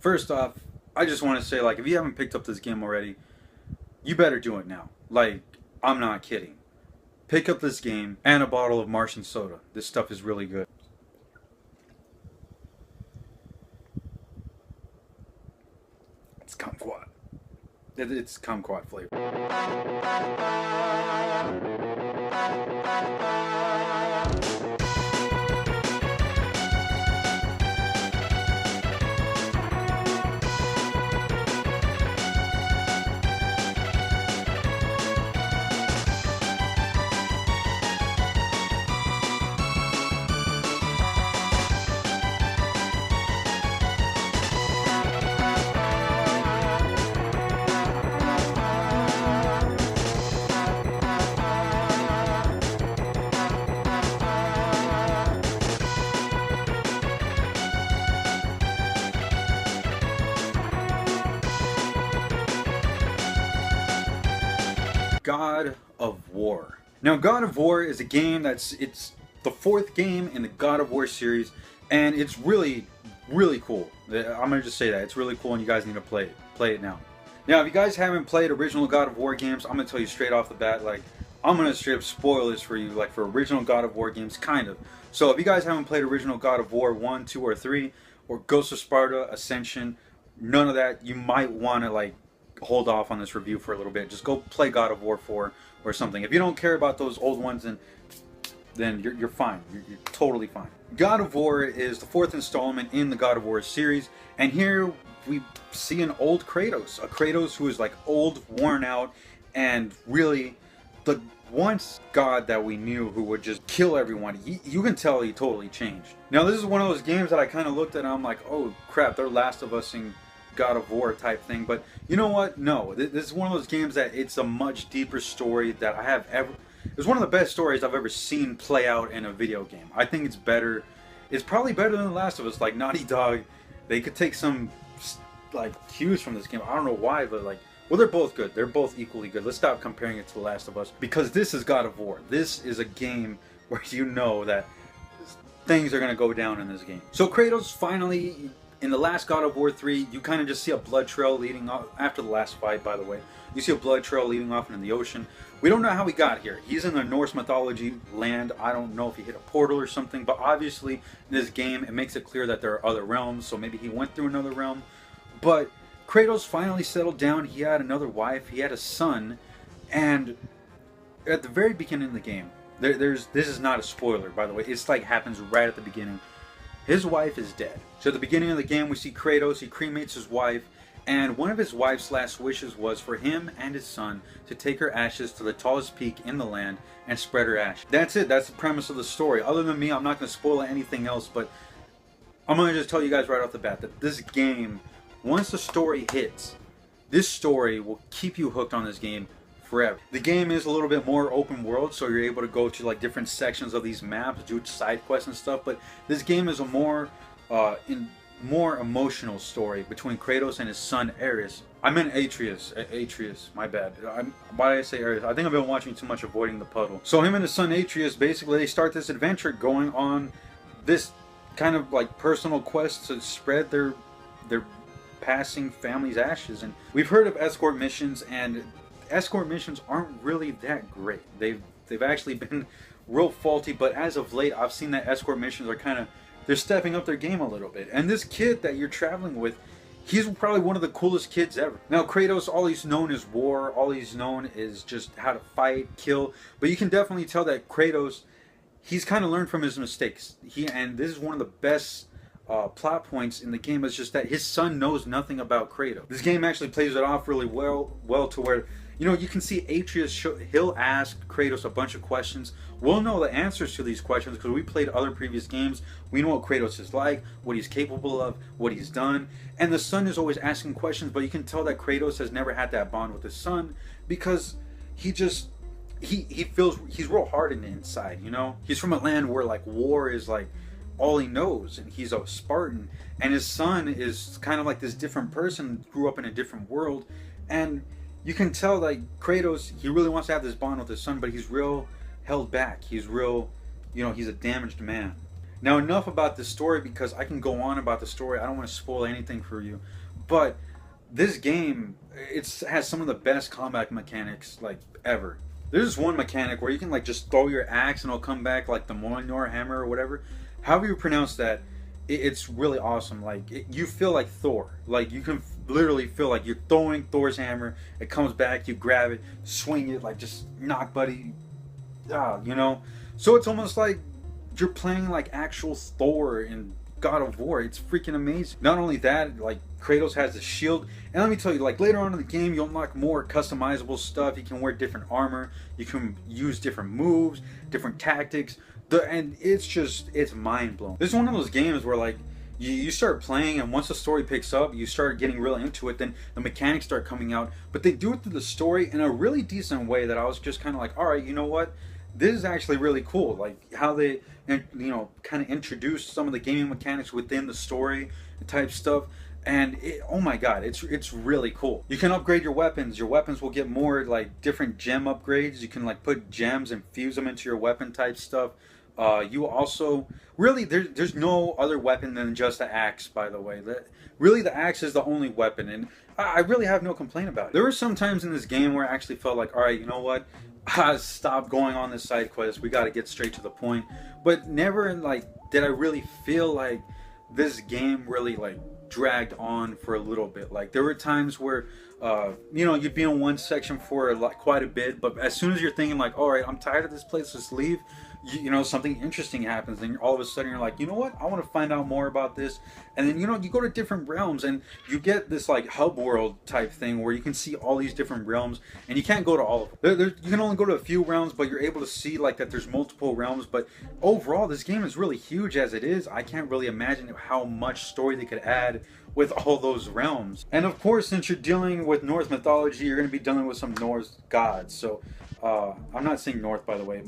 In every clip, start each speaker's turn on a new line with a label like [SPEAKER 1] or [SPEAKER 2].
[SPEAKER 1] First off, I just want to say, like, if you haven't picked up this game already, you better do it now. Like, I'm not kidding. Pick up this game and a bottle of Martian soda. This stuff is really good. It's kumquat. It's kumquat flavor. God of War. Now, God of War is a game it's the fourth game in the God of War series, and it's really cool. I'm gonna just say that it's really cool, and you guys need to play it now. Now, if you guys haven't played original God of War games, I'm gonna tell you straight off the bat, like, I'm gonna straight up spoil this for you, like, for original God of War games, kind of. So if you guys haven't played original God of War 1, 2, or 3, or Ghost of Sparta, Ascension, none of that, you might want to, like, hold off on this review for a little bit. Just go play God of War 4 or something. If you don't care about those old ones, then you're fine. You're totally fine. God of War is the fourth installment in the God of War series, and here we see an old Kratos, a Kratos who is like old, worn out, and really the once God that we knew who would just kill everyone. You can tell he totally changed. Now, this is one of those games that I kind of looked at and I'm like, oh crap, they're Last of Us in God of War type thing. But you know what? No, this is one of those games that it's a much deeper story that I have ever. It's one of the best stories I've ever seen play out in a video game. I think it's better. It's probably better than The Last of Us. Like, Naughty Dog, they could take some like cues from this game. I don't know why, but like, well, they're both good. They're both equally good. Let's stop comparing it to The Last of Us, because this is God of War. This is a game where you know that things are gonna go down in this game. So Kratos finally, in the last God of War 3, you kind of just see a blood trail leading off, after the last fight, by the way. You see a blood trail leading off into the ocean. We don't know how he got here. He's in the Norse mythology land. I don't know if he hit a portal or something, but obviously in this game, it makes it clear that there are other realms, so maybe he went through another realm. But Kratos finally settled down. He had another wife. He had a son. And at the very beginning of the game, this is not a spoiler, by the way. It's like happens right at the beginning. His wife is dead. So at the beginning of the game, we see Kratos, he cremates his wife, and one of his wife's last wishes was for him and his son to take her ashes to the tallest peak in the land and spread her ashes. That's it. That's the premise of the story. Other than me, I'm not going to spoil anything else, but I'm going to just tell you guys right off the bat that this game, once the story hits, this story will keep you hooked on this game forever. The game is a little bit more open world, so you're able to go to like different sections of these maps, do side quests and stuff, but this game is a more emotional story between Kratos and his son Ares. I meant Atreus, my bad. Why did I say Ares? I think I've been watching too much Avoiding the Puddle. So him and his son Atreus, basically they start this adventure going on this kind of like personal quest to spread their passing family's ashes. And we've heard of escort missions, and escort missions aren't really that great. They've actually been real faulty, but as of late I've seen that escort missions are kind of, they're stepping up their game a little bit. And this kid that you're traveling with, he's probably one of the coolest kids ever. Now Kratos, all he's known is war, all he's known is just how to fight, kill, but you can definitely tell that Kratos, he's kind of learned from his mistakes. And this is one of the best plot points in the game, is just that his son knows nothing about Kratos. This game actually plays it off really well to where, you know, you can see Atreus, he'll ask Kratos a bunch of questions. We'll know the answers to these questions because we played other previous games. We know what Kratos is like, what he's capable of, what he's done. And the son is always asking questions, but you can tell that Kratos has never had that bond with his son because he feels, he's real hardened inside, you know? He's from a land where like war is like all he knows, and he's a Spartan. And his son is kind of like this different person, grew up in a different world. And you can tell like Kratos, he really wants to have this bond with his son, but he's real held back. He's real, you know, he's a damaged man. Now, enough about the story because I can go on about the story. I don't want to spoil anything for you, but this game has some of the best combat mechanics like ever. There's one mechanic where you can like just throw your axe and it'll come back like the Mjolnir hammer or whatever. However you pronounce that, it's really awesome. Like you feel like Thor. Like you can literally feel like you're throwing Thor's hammer. It comes back, you grab it, swing it, like just knock buddy. You know. So it's almost like you're playing like actual Thor in God of War. It's freaking amazing. Not only that, like Kratos has the shield, and let me tell you, like later on in the game, you'll unlock more customizable stuff. You can wear different armor. You can use different moves, different tactics. And it's mind blowing. This is one of those games where like you start playing, and once the story picks up, you start getting really into it. Then the mechanics start coming out, but they do it through the story in a really decent way that I was just kind of like, all right, you know what? This is actually really cool. Like how they, kind of introduced some of the gaming mechanics within the story type stuff. And oh my god, it's really cool. You can upgrade your weapons. Your weapons will get more like different gem upgrades. You can like put gems and fuse them into your weapon type stuff. You also really there's no other weapon than just the axe. By the way, really the axe is the only weapon, and I really have no complaint about it. There were some times in this game where I actually felt like, all right, you know what? Stop going on this side quest. We got to get straight to the point. But never like did I really feel like this game really like dragged on for a little bit. Like there were times where you'd be in one section for like quite a bit, but as soon as you're thinking like, all right, I'm tired of this place, let's leave, something interesting happens, and all of a sudden you're like, you know what, I want to find out more about this. And then you go to different realms, and you get this like hub world type thing where you can see all these different realms, and you can't go to all of them. You can only go to a few realms, but you're able to see like that there's multiple realms. But overall, this game is really huge as it is. I can't really imagine how much story they could add with all those realms. And of course, since you're dealing with Norse mythology, you're going to be dealing with some Norse gods. So I'm not saying North, by the way.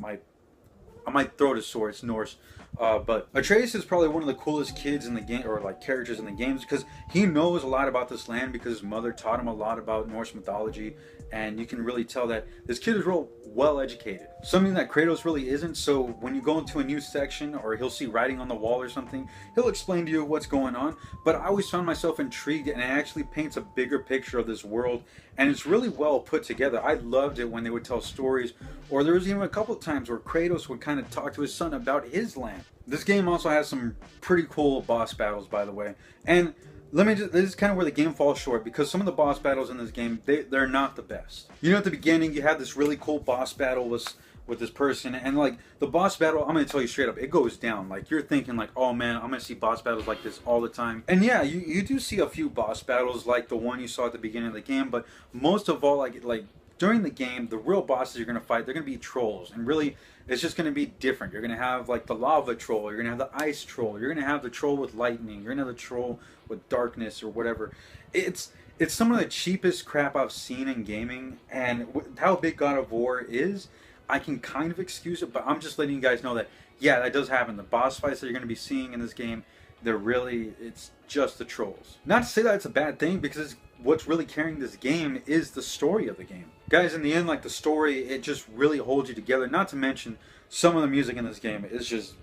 [SPEAKER 1] I might throw it a sword. It's Norse. But Atreus is probably one of the coolest kids in the game, or like characters in the games, because he knows a lot about this land because his mother taught him a lot about Norse mythology, and you can really tell that this kid is real well educated. Something that Kratos really isn't. So when you go into a new section, or he'll see writing on the wall or something, he'll explain to you what's going on. But I always found myself intrigued, and it actually paints a bigger picture of this world, and it's really well put together. I loved it when they would tell stories, or there was even a couple of times where Kratos would kind of talk to his son about his land. This game also has some pretty cool boss battles, by the way. And this is kind of where the game falls short, because some of the boss battles in this game, they're not the best. At the beginning, you have this really cool boss battle with this person, and like the boss battle, I'm going to tell you straight up, it goes down. Like you're thinking like, oh man, I'm going to see boss battles like this all the time. And yeah, you do see a few boss battles like the one you saw at the beginning of the game, but most of all, like during the game, the real bosses you're going to fight, they're going to be trolls, and really it's just going to be different. You're going to have like the lava troll, you're going to have the ice troll, you're going to have the troll with lightning, you're going to have the troll with darkness or whatever. It's some of the cheapest crap I've seen in gaming, and how big God of War is, I can kind of excuse it, but I'm just letting you guys know that, yeah, that does happen. The boss fights that you're going to be seeing in this game, it's just the trolls. Not to say that it's a bad thing, because what's really carrying this game is the story of the game. Guys, in the end, like the story, it just really holds you together. Not to mention, some of the music in this game is just,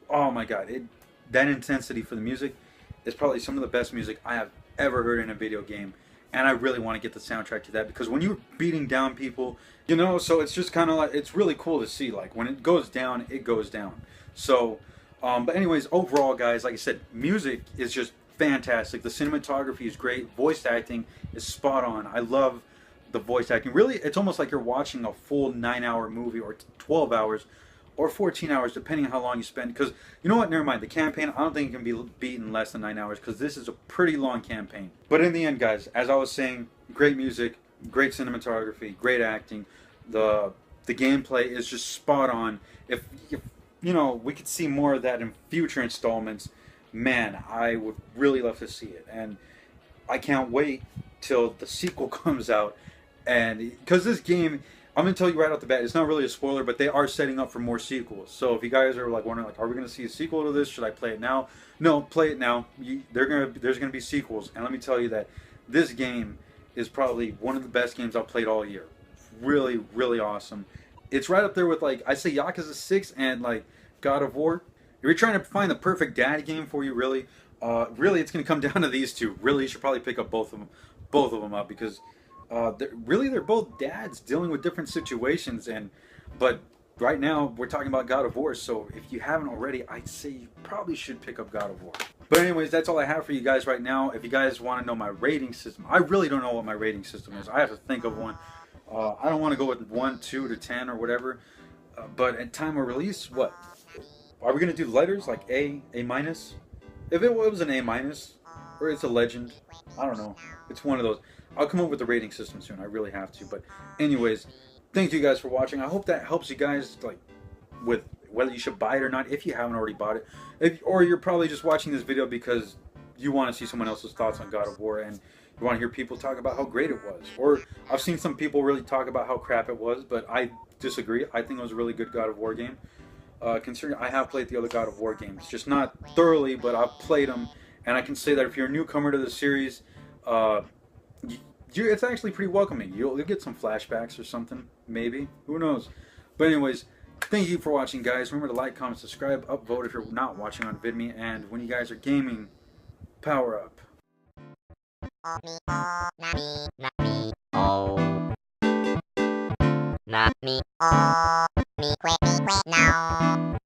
[SPEAKER 1] oh my god, that intensity for the music is probably some of the best music I have ever heard in a video game. And I really want to get the soundtrack to that, because when you're beating down people, so it's just kind of like, it's really cool to see, like when it goes down, it goes down. So, but anyways, overall, guys, like I said, music is just fantastic. The cinematography is great. Voice acting is spot on. I love the voice acting. Really, it's almost like you're watching a full 9-hour movie, or 12 hours, or 14 hours, depending on how long you spend. Because, you know what, never mind. The campaign, I don't think it can be beaten less than 9 hours, because this is a pretty long campaign. But in the end, guys, as I was saying, great music, great cinematography, great acting. The gameplay is just spot on. If we could see more of that in future installments, man, I would really love to see it. And I can't wait till the sequel comes out. And because this game, I'm going to tell you right off the bat, it's not really a spoiler, but they are setting up for more sequels. So if you guys are like wondering, like, are we going to see a sequel to this? Should I play it now? No, play it now. There's going to be sequels. And let me tell you that this game is probably one of the best games I've played all year. Really, really awesome. It's right up there with, like, I say Yakuza 6 and like God of War. If you're trying to find the perfect dad game for you, really, really, it's going to come down to these two. Really, you should probably pick up both of them up because they're both dads dealing with different situations. And but right now we're talking about God of War, so if you haven't already, I'd say you probably should pick up God of War. But anyways, that's all I have for you guys right now. If you guys want to know my rating system, I really don't know what my rating system is. I have to think of one. I don't want to go with 1, 2 to 10 or whatever. But at time of release, what? Are we gonna do letters like A minus? If it was an A minus, or it's a legend, I don't know. It's one of those. I'll come up with a rating system soon. I really have to. But anyways, thank you guys for watching. I hope that helps you guys like with whether you should buy it or not if you haven't already bought it. Or you're probably just watching this video because you want to see someone else's thoughts on God of War and you want to hear people talk about how great it was. Or I've seen some people really talk about how crap it was, but I disagree. I think it was a really good God of War game. Considering I have played the other God of War games, just not thoroughly, but I've played them, and I can say that if you're a newcomer to the series, it's actually pretty welcoming. You'll get some flashbacks or something, maybe. Who knows? But anyways, thank you for watching, guys. Remember to like, comment, subscribe, upvote if you're not watching on Vidme, and when you guys are gaming, power up.
[SPEAKER 2] Not me, oh, me quit now.